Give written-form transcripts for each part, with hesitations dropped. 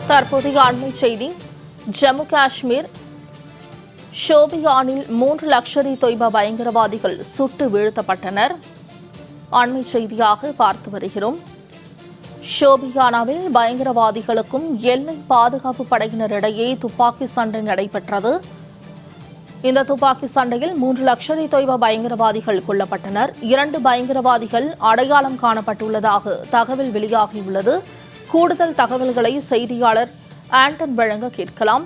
தற்போதைய அண்மை செய்தி. ஜம்மு காஷ்மீர் ஷோபியானில் 3 லஷ்கர் இ தொய்பா பயங்கரவாதிகள் சுட்டு வீழ்த்தப்பட்டனர். அண்மை செய்தியாக பார்த்து வருகிறோம். ஷோபியானாவில் பயங்கரவாதிகளுக்கும் எல்லை பாதுகாப்பு படையினரிடையே துப்பாக்கி சண்டை நடைபெற்றது. இந்த துப்பாக்கி சண்டையில் 3 லஷ்கர் இ தொய்பா பயங்கரவாதிகள் கொல்லப்பட்டனர். 2 பயங்கரவாதிகள் அடையாளம் காணப்பட்டுள்ளதாக தகவல் வெளியாகியுள்ளது. கூடுதல் தகவல்களை செய்தியாளர் ஆண்டன் வழங்க கேட்கலாம்.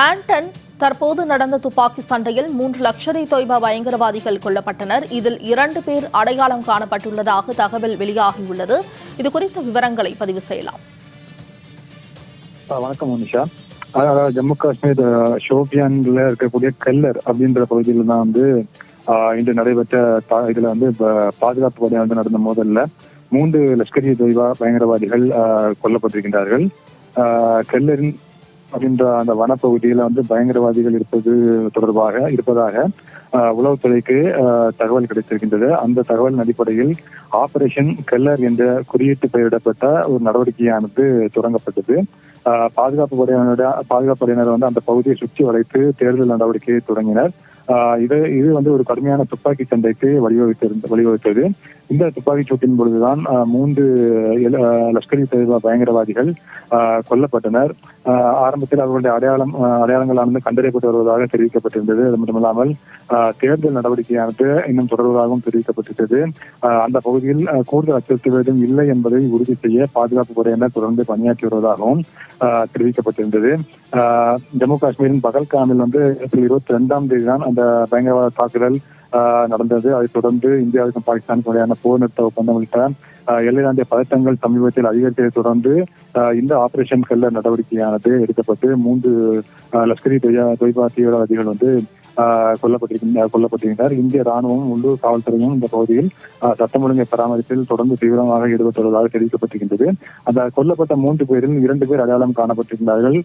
ஆண்டன், தற்போது நடந்த துப்பாக்கி சண்டையில் 3 லஷ்கர் இ தொய்பா பயங்கரவாதிகள் கொல்லப்பட்டனர். இதில் 2 பேர் அடையாளம் காணப்பட்டுள்ளதாக தகவல் வெளியாகியுள்ளது. இது குறித்த விவரங்களை பதிவு செய்யலாம். வணக்கம் மனிஷா. ஜம்மு காஷ்மீர் ஷோபியான்ல இருக்கக்கூடிய கல்லர் அப்படின்ற பகுதியில் தான் இன்று நடைபெற்ற இதுல பாதுகாப்பு படையாக நடந்த மோதல்ல 3 லஷ்கர் இ தொய்பா பயங்கரவாதிகள் கொல்லப்பட்டிருக்கின்றார்கள். கெல்லரின் அப்படின்ற அந்த வனப்பகுதியில பயங்கரவாதிகள் இருப்பதாக உளவுத்துறைக்கு தகவல் கிடைத்திருக்கின்றது. அந்த தகவலின் அடிப்படையில் ஆபரேஷன் கெல்லர் என்ற குறியீட்டு பெயரிடப்பட்ட ஒரு நடவடிக்கையானது தொடங்கப்பட்டது. பாதுகாப்பு படையினர் அந்த பகுதியை சுற்றி வளைத்து தேடுதல் நடவடிக்கையை தொடங்கினர். இது ஒரு கடுமையான துப்பாக்கி சண்டைக்கு வழிவகுத்தது. இந்த துப்பாக்கி சூட்டின் பொழுதுதான் 3 லஷ்கர் இ தொய்பா பயங்கரவாதிகள் கொல்லப்பட்டனர். ஆரம்பத்தில் அவர்களுடைய அடையாளங்களானது கண்டறியப்பட்டு வருவதாக தெரிவிக்கப்பட்டிருந்தது. அது மட்டுமல்லாமல் தேர்தல் நடவடிக்கையானது இன்னும் தொடர்வதாகவும் தெரிவிக்கப்பட்டிருந்தது. அந்த பகுதியில் கூடுதல் அச்சுறுத்தல் எதுவும் இல்லை என்பதை உறுதி செய்ய பாதுகாப்பு படையினர் தொடர்ந்து பணியாற்றி வருவதாகவும் தெரிவிக்கப்பட்டிருந்தது. ஜம்மு காஷ்மீரின் பகல்காமில் ஏப்ரல் 22ஆம் தேதி தான் அந்த பயங்கரவாத தாக்குதல் நடந்தது. அதைத் தொடர்ந்து இந்தியாவுக்கும் பாகிஸ்தானுக்கும் இடையான போர் நிறுத்த ஒப்பந்தம் உள்ளிட்ட எல்லை தாண்டிய பதட்டங்கள் சமீபத்தில் அதிகரித்ததை தொடர்ந்து இந்த ஆபரேஷன் கெல்லர் நடவடிக்கையானது எடுக்கப்பட்டு 3 லஷ்கர் இ தொய்பா தீவிரவாதிகள் கொல்லப்பட்டிருக்கிறார். இந்திய ராணுவம், உள்ளூர் காவல்துறையும் இந்த பகுதியில் சட்டம் ஒழுங்கை பராமரிப்பில் தொடர்ந்து தீவிரமாக ஈடுபட்டு வருவதாக தெரிவிக்கப்பட்டிருக்கின்றது. அந்த கொல்லப்பட்ட 3 பேரில் 2 பேர் அடையாளம் காணப்பட்டிருந்தார்கள்.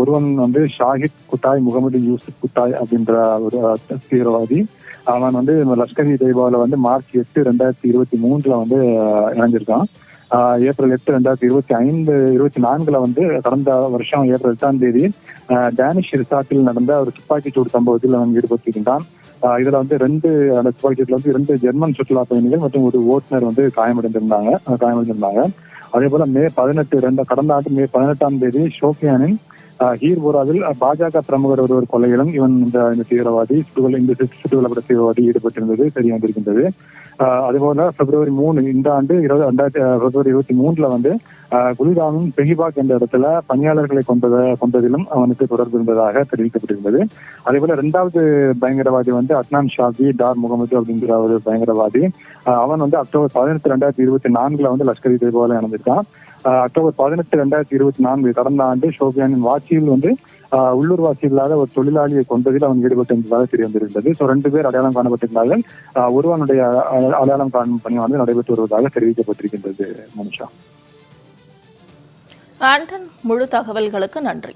ஒருவன் ஷாஹித் குட்டாய், முகமது யூசுப் குட்டாய் அப்படின்ற ஒரு தீவிரவாதி. அவன் லஷ்கர் இ தொய்பாவில் மார்ச் 8, 2023 இணைஞ்சிருக்கான். ஏப்ரல் 8, 2024 கடந்த வருஷம் ஏப்ரல் 8ஆம் தேதி டேனிஷ் ரிசார்ட்டில் நடந்த ஒரு துப்பாக்கி சூடு சம்பவத்தில் அவன் ஈடுபட்டிருக்கின்றான். இதுல 2 அந்த துப்பாக்கி சூட்டில் 2 ஜெர்மன் சுற்றுலா பயணிகள் மற்றும் ஒரு ஓட்டுநர் காயமடைந்திருந்தாங்க. அதே போல கடந்த ஆண்டு மே 18ஆம் தேதி ஷோபியானின் ஹீர்போராவில் பாஜக பிரமுகர் ஒருவர் கொலையிலும் இந்த தீவிரவாதி சுட்டுக்கொல்லப்பட்ட தீவிரவாதி ஈடுபட்டிருந்தது தெரிய வந்திருக்கின்றது. அதேபோல பிப்ரவரி 3 இந்த ஆண்டு பிப்ரவரி 23 குல்காமின் பெஹிபாக் என்ற இடத்துல பணியாளர்களை கொண்டதிலும் அவனுக்கு தொடர்பு இருந்ததாக தெரிவிக்கப்பட்டிருந்தது. அதே போல 2வது பயங்கரவாதி அட்னான் ஷாபி டார் முகமது அப்படிங்கிற ஒரு பயங்கரவாதி. அவன் அக்டோபர் 18, 2024 லஷ்கர் இ தொய்பாவில் இணைஞ்சிருக்கான். அக்டோபர் 18, 2024 கடந்த ஆண்டு ஷோபியானின் வாட்சியில் உள்ளூர் வாசி இல்லாத ஒரு தொழிலாளியை கொண்டதில் அவன் ஈடுபட்டிருந்ததாக தெரிய வந்திருந்தது. 2 பேர் அடையாளம் காணப்பட்டிருந்தார்கள். ஒருவனுடைய அடையாளம் காணும் பணி நடைபெற்று வருவதாக தெரிவிக்கப்பட்டிருக்கின்றது. மனுஷா. ஆண்டன், முழு தகவல்களுக்கு நன்றி.